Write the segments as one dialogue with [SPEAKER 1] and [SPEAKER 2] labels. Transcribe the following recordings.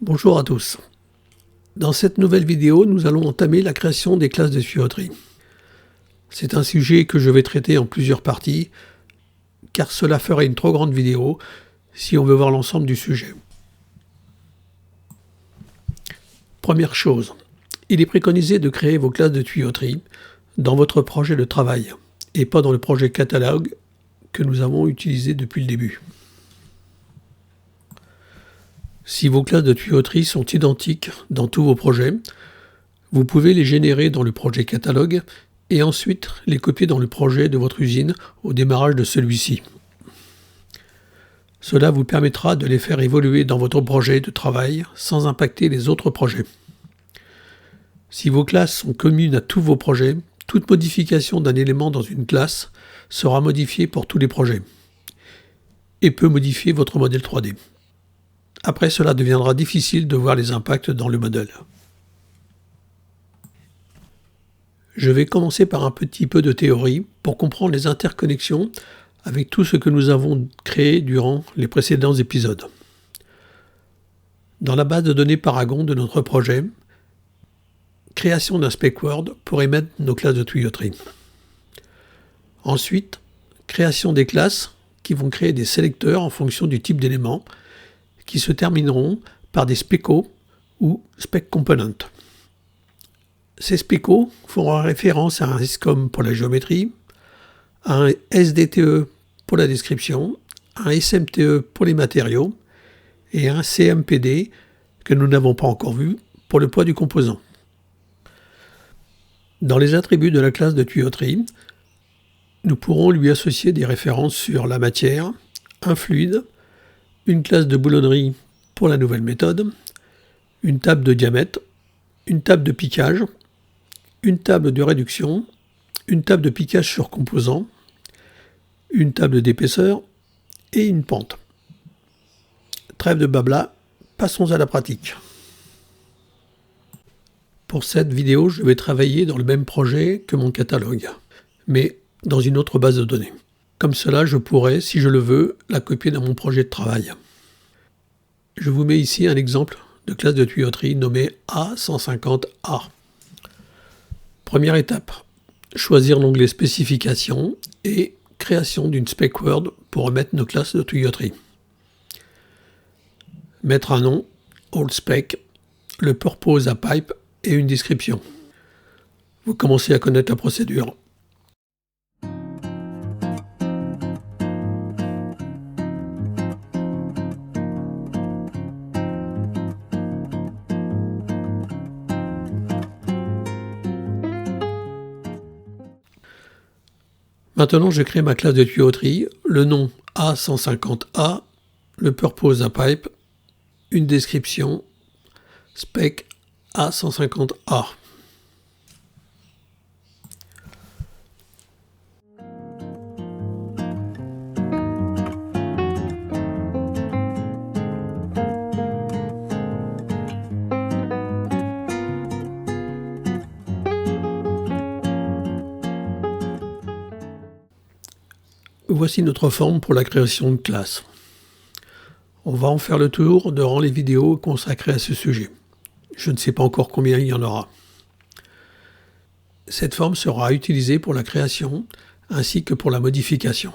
[SPEAKER 1] Bonjour à tous. Dans cette nouvelle vidéo, nous allons entamer la création des classes de tuyauterie. C'est un sujet que je vais traiter en plusieurs parties, car cela ferait une trop grande vidéo si on veut voir l'ensemble du sujet. Première chose, il est préconisé de créer vos classes de tuyauterie dans votre projet de travail, et pas dans le projet catalogue que nous avons utilisé depuis le début. Si vos classes de tuyauterie sont identiques dans tous vos projets, vous pouvez les générer dans le projet catalogue et ensuite les copier dans le projet de votre usine au démarrage de celui-ci. Cela vous permettra de les faire évoluer dans votre projet de travail sans impacter les autres projets. Si vos classes sont communes à tous vos projets, toute modification d'un élément dans une classe sera modifiée pour tous les projets et peut modifier votre modèle 3D. Après, cela deviendra difficile de voir les impacts dans le modèle. Je vais commencer par un petit peu de théorie pour comprendre les interconnexions avec tout ce que nous avons créé durant les précédents épisodes. Dans la base de données Paragon de notre projet, création d'un spec Word pour émettre nos classes de tuyauterie. Ensuite, création des classes qui vont créer des sélecteurs en fonction du type d'élément qui se termineront par des specos ou spec components. Ces specos feront référence à un SCOM pour la géométrie, à un SDTE pour la description, un SMTE pour les matériaux et un CMPD que nous n'avons pas encore vu pour le poids du composant. Dans les attributs de la classe de tuyauterie, nous pourrons lui associer des références sur la matière, un fluide, une classe de boulonnerie pour la nouvelle méthode, une table de diamètre, une table de piquage, une table de réduction, une table de piquage sur composant, une table d'épaisseur et une pente. Trêve de blabla, passons à la pratique. Pour cette vidéo, je vais travailler dans le même projet que mon catalogue, mais dans une autre base de données. Comme cela, je pourrais, si je le veux, la copier dans mon projet de travail. Je vous mets ici un exemple de classe de tuyauterie nommée A150A. Première étape, choisir l'onglet spécification et création d'une spec Word pour remettre nos classes de tuyauterie. Mettre un nom, Old Spec, le purpose à pipe et une description. Vous commencez à connaître la procédure. Maintenant, je crée ma classe de tuyauterie, le nom A150A, le purpose à pipe, une description, spec A150A. Voici notre forme pour la création de classe. On va en faire le tour durant les vidéos consacrées à ce sujet. Je ne sais pas encore combien il y en aura. Cette forme sera utilisée pour la création ainsi que pour la modification.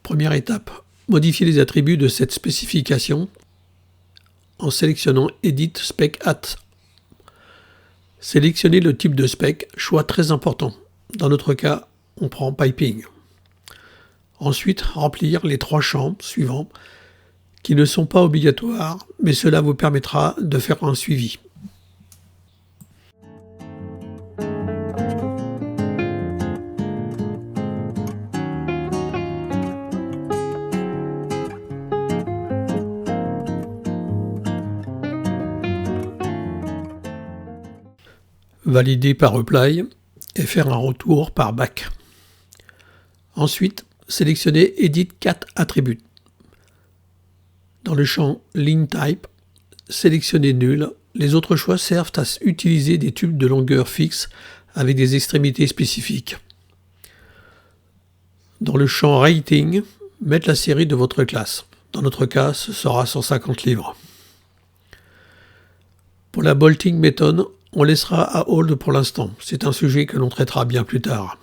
[SPEAKER 1] Première étape, modifier les attributs de cette spécification en sélectionnant Edit Spec At. Sélectionner le type de spec, choix très important. Dans notre cas, on prend Piping. Ensuite, remplir les 3 champs suivants qui ne sont pas obligatoires, mais cela vous permettra de faire un suivi. Valider par Reply et faire un retour par Back. Ensuite, sélectionnez Edit Cat Attribute. Dans le champ Line Type, sélectionnez Nul. Les autres choix servent à utiliser des tubes de longueur fixe avec des extrémités spécifiques. Dans le champ Rating, mettre la série de votre classe. Dans notre cas, ce sera 150 livres. Pour la bolting méthode, on laissera à hold pour l'instant. C'est un sujet que l'on traitera bien plus tard.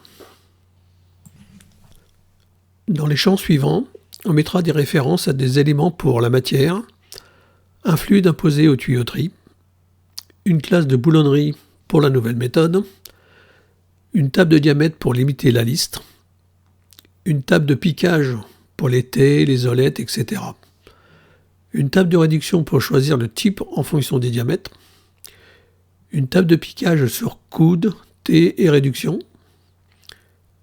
[SPEAKER 1] Dans les champs suivants, on mettra des références à des éléments pour la matière, un fluide imposé aux tuyauteries, une classe de boulonnerie pour la nouvelle méthode, une table de diamètre pour limiter la liste, une table de piquage pour les T, les olettes, etc. Une table de réduction pour choisir le type en fonction des diamètres, une table de piquage sur coude, T et réduction,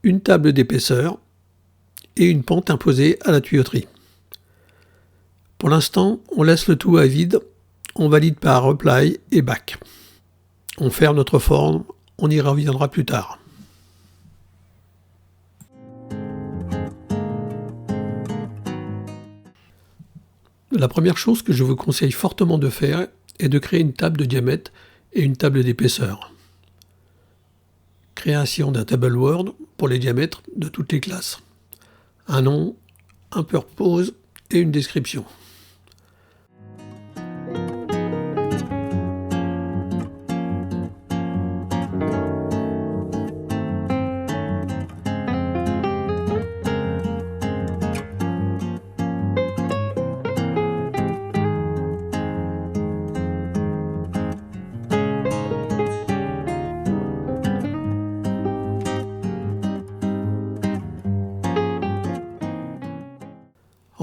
[SPEAKER 1] une table d'épaisseur et une pente imposée à la tuyauterie. Pour l'instant, on laisse le tout à vide, on valide par apply et back. On ferme notre forme, on y reviendra plus tard. La première chose que je vous conseille fortement de faire est de créer une table de diamètre et une table d'épaisseur. Création d'un table Word pour les diamètres de toutes les classes. Un nom, un purpose et une description.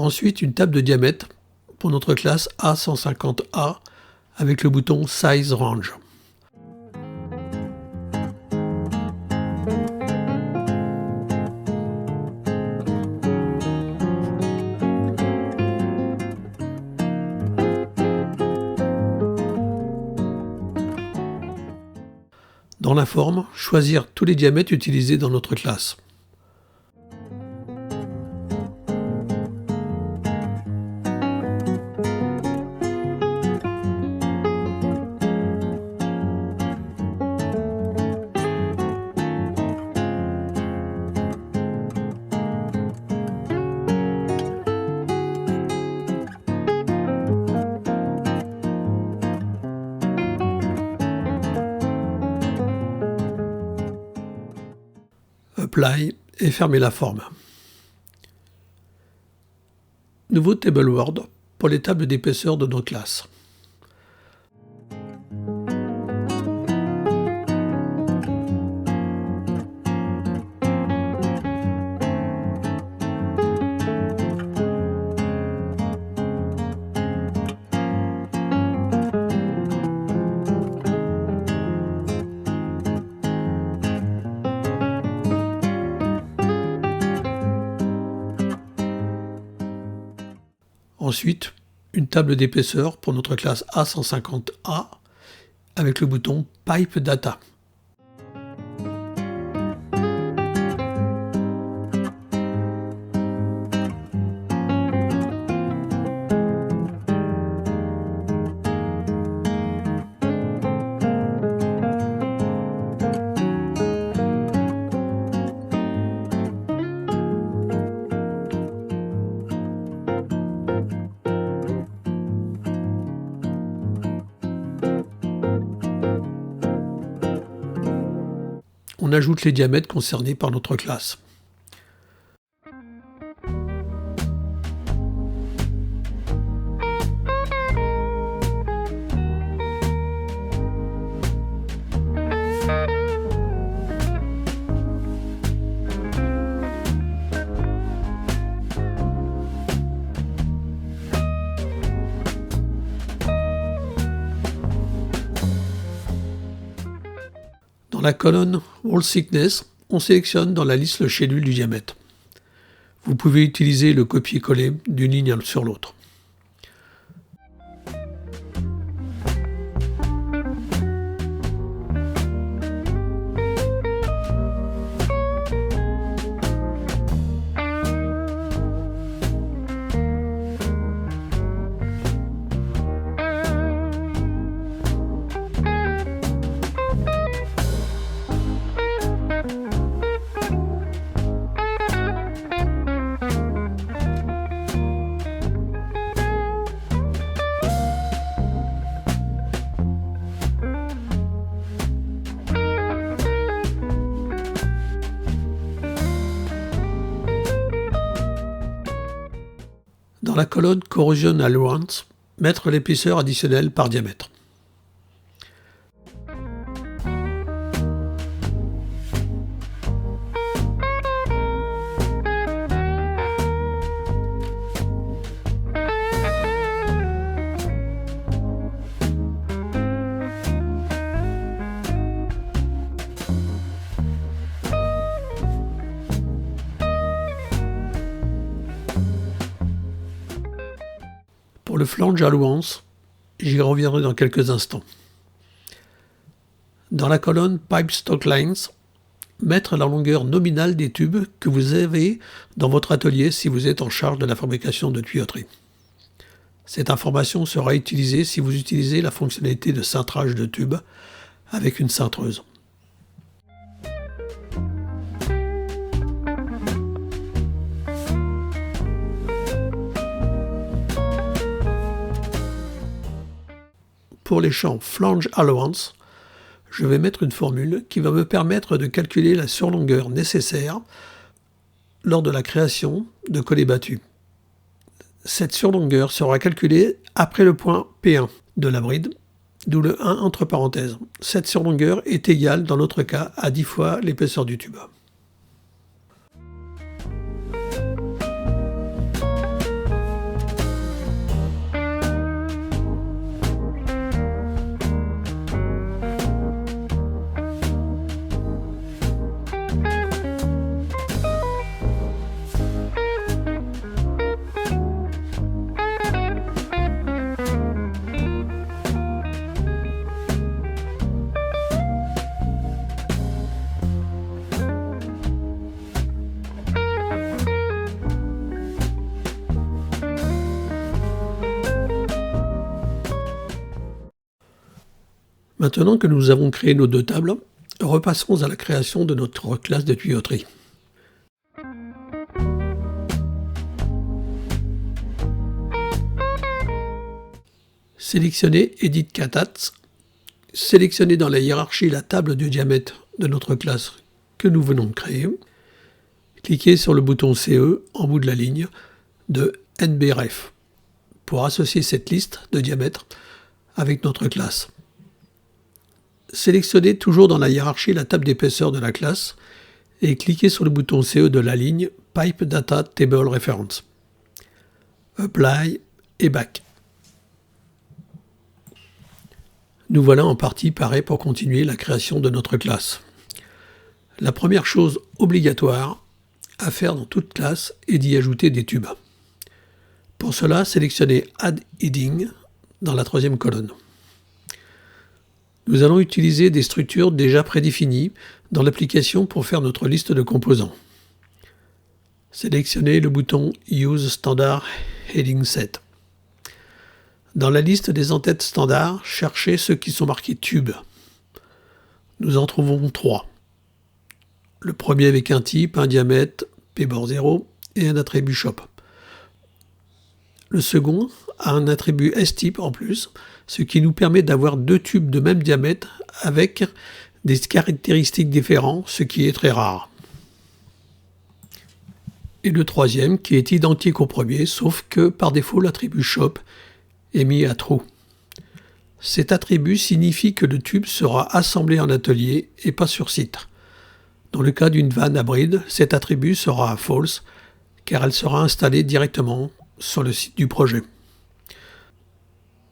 [SPEAKER 1] Ensuite, une table de diamètre pour notre classe A150A avec le bouton Size Range. Dans la forme, choisir tous les diamètres utilisés dans notre classe. Apply et fermer la forme. Nouveau Table Word pour les tables d'épaisseur de nos classes. Ensuite, une table d'épaisseur pour notre classe A150A avec le bouton Pipe Data. On ajoute les diamètres concernés par notre classe. Dans la colonne Wall Thickness, on sélectionne dans la liste le schedule du diamètre. Vous pouvez utiliser le copier-coller d'une ligne sur l'autre. la colonne Corrosion Allowance, mettre l'épaisseur additionnelle par diamètre. Pour le flange allowance, j'y reviendrai dans quelques instants. Dans la colonne Pipe Stock Lines, mettre la longueur nominale des tubes que vous avez dans votre atelier si vous êtes en charge de la fabrication de tuyauterie. Cette information sera utilisée si vous utilisez la fonctionnalité de cintrage de tubes avec une cintreuse. Pour les champs Flange Allowance, je vais mettre une formule qui va me permettre de calculer la surlongueur nécessaire lors de la création de collets battus. Cette surlongueur sera calculée après le point P1 de la bride, d'où le 1 entre parenthèses. Cette surlongueur est égale, dans notre cas, à 10 fois l'épaisseur du tube. Maintenant que nous avons créé nos deux tables, repassons à la création de notre classe de tuyauterie. Sélectionnez Edit Catats, sélectionnez dans la hiérarchie la table de diamètre de notre classe que nous venons de créer, cliquez sur le bouton CE en bout de la ligne de NBRef pour associer cette liste de diamètre avec notre classe. Sélectionnez toujours dans la hiérarchie la table d'épaisseur de la classe et cliquez sur le bouton CE de la ligne Pipe Data Table Reference. Apply et Back. Nous voilà en partie parés pour continuer la création de notre classe. La première chose obligatoire à faire dans toute classe est d'y ajouter des tubes. Pour cela, sélectionnez Add Heading dans la troisième colonne. Nous allons utiliser des structures déjà prédéfinies dans l'application pour faire notre liste de composants. Sélectionnez le bouton Use Standard Heading Set. Dans la liste des entêtes standards, cherchez ceux qui sont marqués tubes. Nous en trouvons 3. Le premier avec un type, un diamètre, P-bord 0 et un attribut shop. Le second a un attribut S-type en plus, ce qui nous permet d'avoir 2 tubes de même diamètre avec des caractéristiques différentes, ce qui est très rare. Et le troisième qui est identique au premier, sauf que par défaut l'attribut shop est mis à true. Cet attribut signifie que le tube sera assemblé en atelier et pas sur site. Dans le cas d'une vanne à bride, cet attribut sera false car elle sera installée directement sur le site du projet.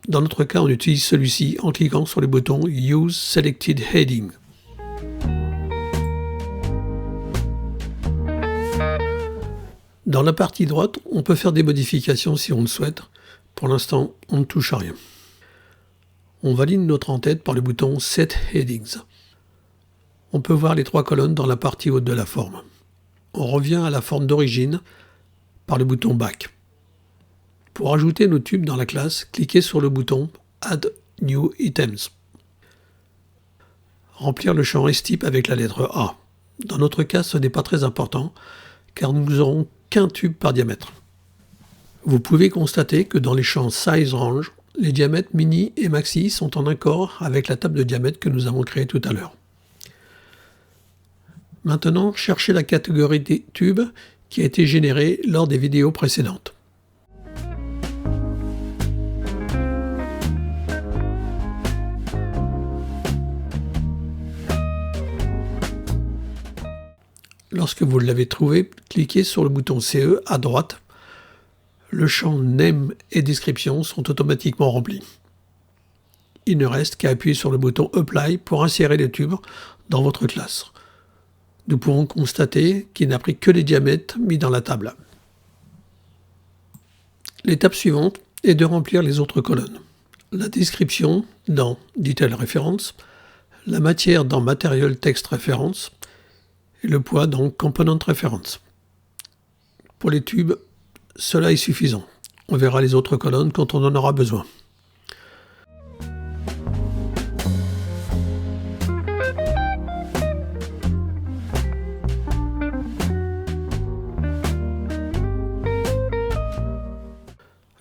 [SPEAKER 1] Dans notre cas, on utilise celui-ci en cliquant sur le bouton Use Selected Heading. Dans la partie droite, on peut faire des modifications si on le souhaite. Pour l'instant, on ne touche à rien. On valide notre en-tête par le bouton Set Headings. On peut voir les 3 colonnes dans la partie haute de la forme. On revient à la forme d'origine par le bouton Back. Pour ajouter nos tubes dans la classe, cliquez sur le bouton Add New Items. Remplir le champ S-type avec la lettre A. Dans notre cas, ce n'est pas très important, car nous n'aurons qu'un tube par diamètre. Vous pouvez constater que dans les champs Size Range, les diamètres mini et maxi sont en accord avec la table de diamètre que nous avons créée tout à l'heure. Maintenant, cherchez la catégorie des tubes qui a été générée lors des vidéos précédentes. Lorsque vous l'avez trouvé, cliquez sur le bouton CE à droite. Le champ Name et Description sont automatiquement remplis. Il ne reste qu'à appuyer sur le bouton Apply pour insérer les tubes dans votre classe. Nous pouvons constater qu'il n'a pris que les diamètres mis dans la table. L'étape suivante est de remplir les autres colonnes. La description dans Detail Reference, la matière dans Material Text Reference et le poids dans Component Reference. Pour les tubes, cela est suffisant. On verra les autres colonnes quand on en aura besoin.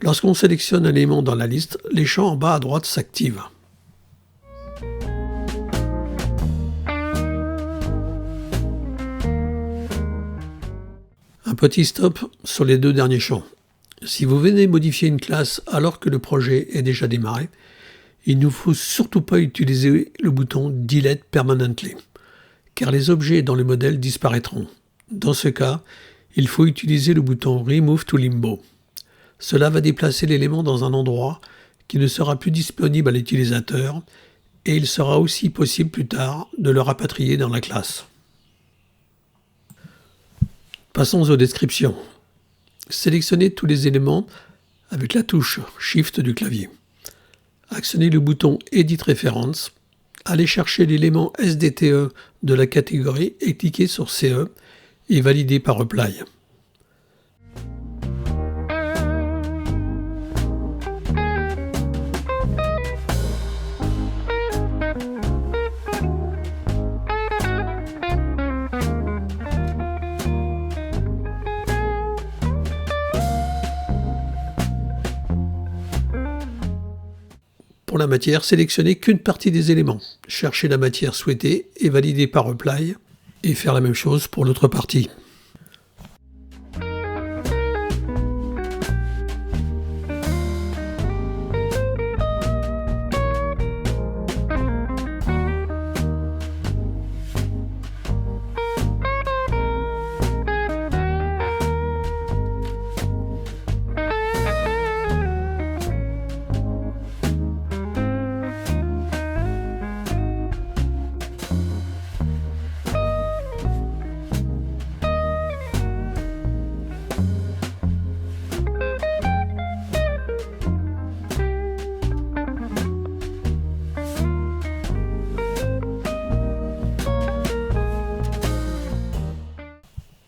[SPEAKER 1] Lorsqu'on sélectionne un élément dans la liste, les champs en bas à droite s'activent. Un petit stop sur les deux derniers champs. Si vous venez modifier une classe alors que le projet est déjà démarré, il ne faut surtout pas utiliser le bouton Delete Permanently, car les objets dans le modèle disparaîtront. Dans ce cas, il faut utiliser le bouton Remove to Limbo. Cela va déplacer l'élément dans un endroit qui ne sera plus disponible à l'utilisateur et il sera aussi possible plus tard de le rapatrier dans la classe. Passons aux descriptions. Sélectionnez tous les éléments avec la touche Shift du clavier. Actionnez le bouton Edit Reference. Allez chercher l'élément SDTE de la catégorie et cliquez sur CE et validez par Apply. Pour la matière, sélectionnez qu'une partie des éléments. Cherchez la matière souhaitée et validez par Apply et faire la même chose pour l'autre partie.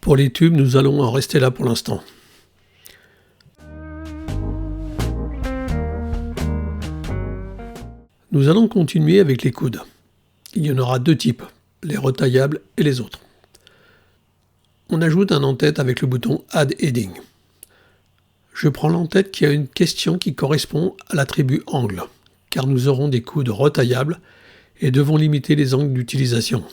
[SPEAKER 1] Pour les tubes, nous allons en rester là pour l'instant. Nous allons continuer avec les coudes. Il y en aura deux types, les retaillables et les autres. On ajoute un en-tête avec le bouton Add Heading. Je prends l'en-tête qui a une question qui correspond à l'attribut angle, car nous aurons des coudes retaillables et devons limiter les angles d'utilisation.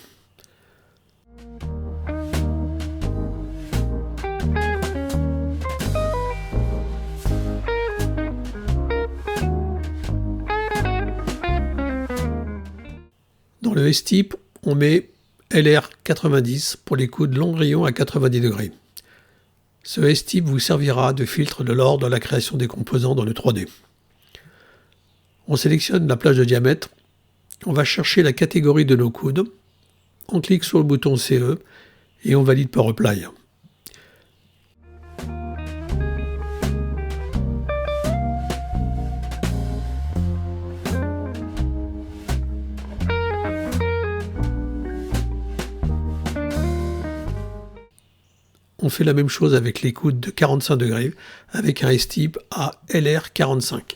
[SPEAKER 1] Dans le S-type, on met LR90 pour les coudes long rayon à 90 degrés. Ce S-type vous servira de filtre de l'ordre dans la création des composants dans le 3D. On sélectionne la plage de diamètre, on va chercher la catégorie de nos coudes, on clique sur le bouton CE et on valide par Apply. On fait la même chose avec les coudes de 45 degrés avec un S-type à LR45.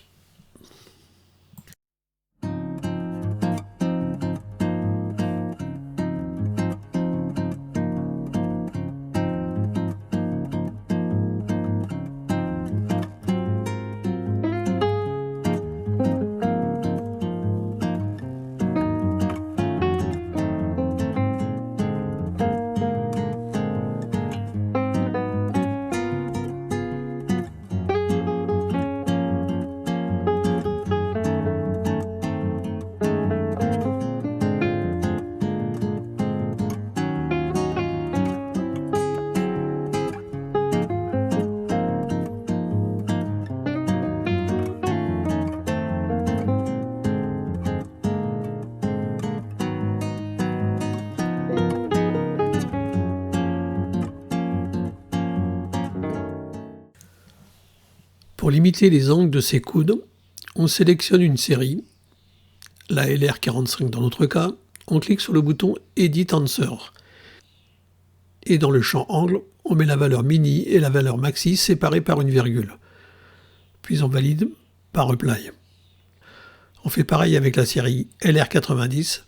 [SPEAKER 1] Pour limiter les angles de ces coudes, on sélectionne une série, la LR45 dans notre cas, on clique sur le bouton Edit Answer. Et dans le champ angle, on met la valeur mini et la valeur maxi séparées par une virgule. Puis on valide par Apply. On fait pareil avec la série LR90.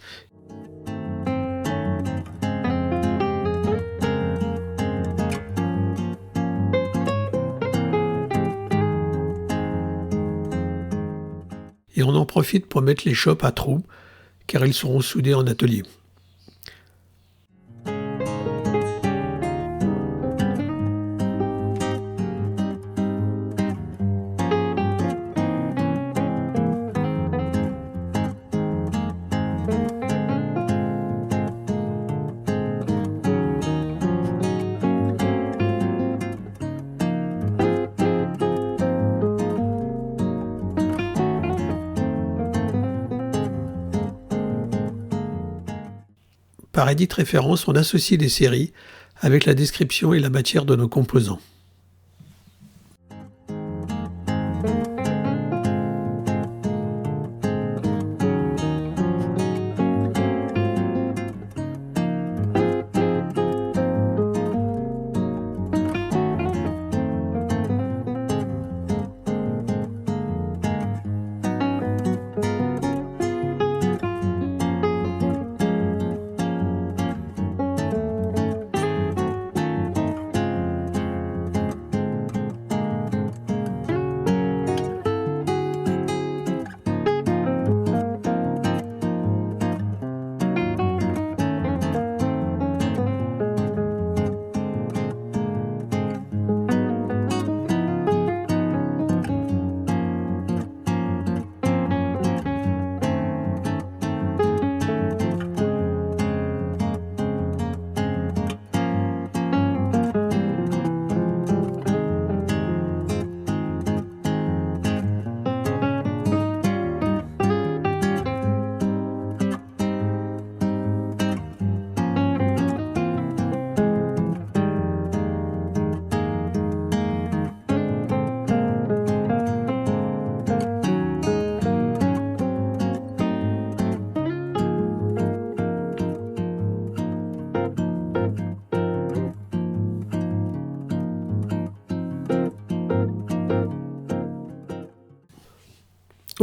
[SPEAKER 1] Et on en profite pour mettre les chopes à trous, car ils seront soudés en atelier. Par Edit Référence, on associe les séries avec la description et la matière de nos composants.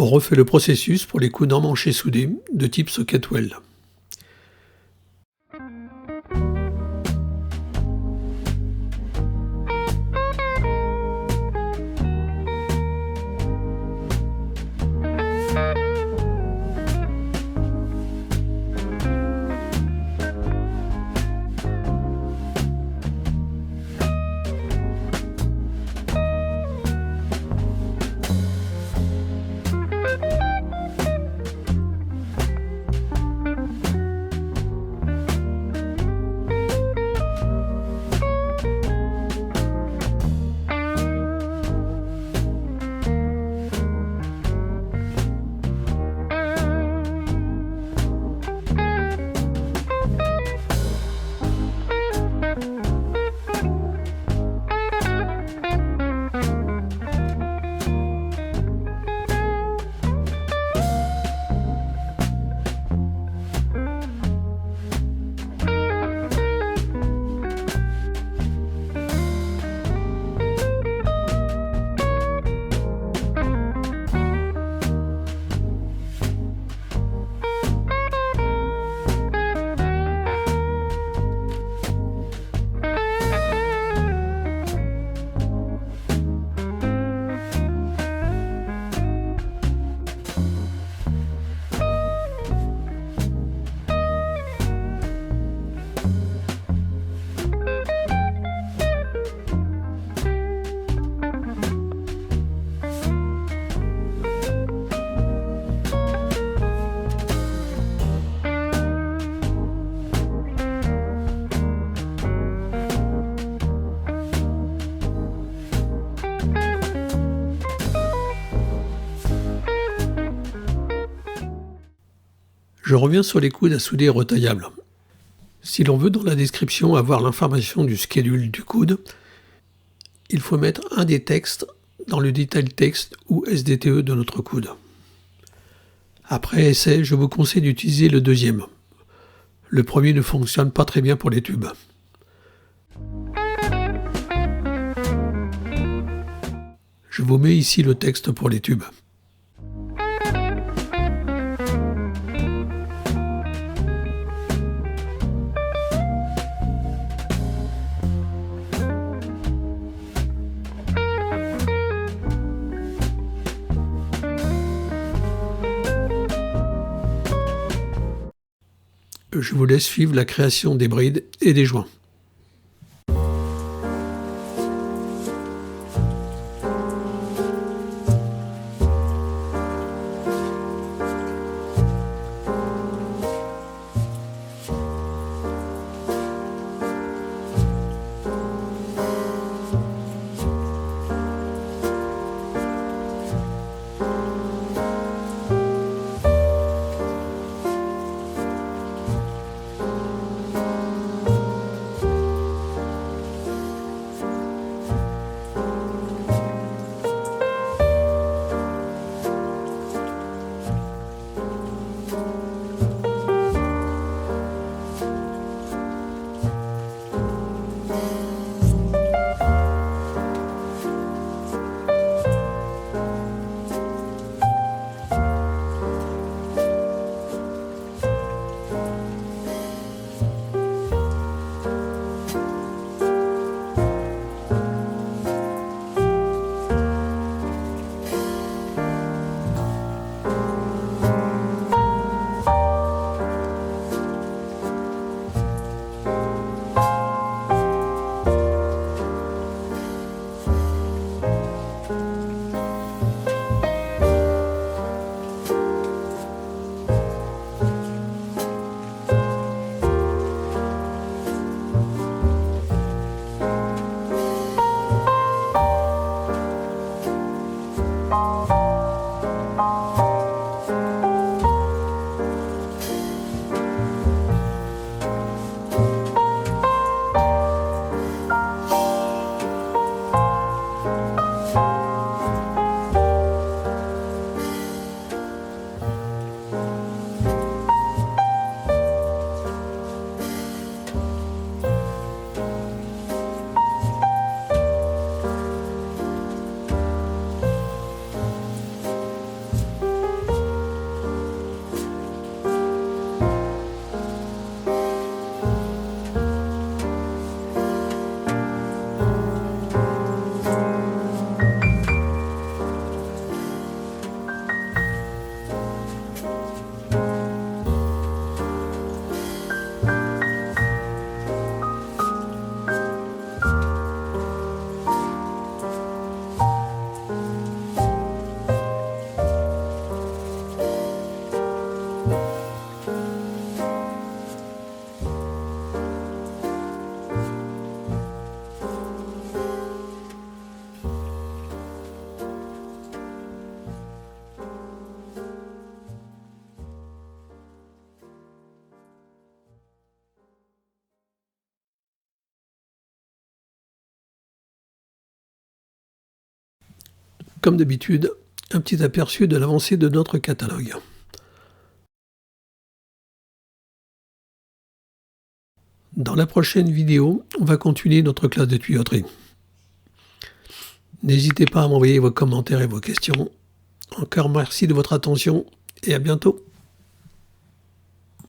[SPEAKER 1] On refait le processus pour les coudes emmanchés soudés de type socket weld. Je reviens sur les coudes à souder retaillables. Si l'on veut dans la description avoir l'information du schedule du coude, il faut mettre un des textes dans le Detail Text ou SDTE de notre coude. Après essai, je vous conseille d'utiliser le deuxième. Le premier ne fonctionne pas très bien pour les tubes. Je vous mets ici le texte pour les tubes. Je vous laisse suivre la création des brides et des joints. Comme d'habitude, un petit aperçu de l'avancée de notre catalogue. Dans la prochaine vidéo, on va continuer notre classe de tuyauterie. N'hésitez pas à m'envoyer vos commentaires et vos questions. Encore merci de votre attention et à bientôt.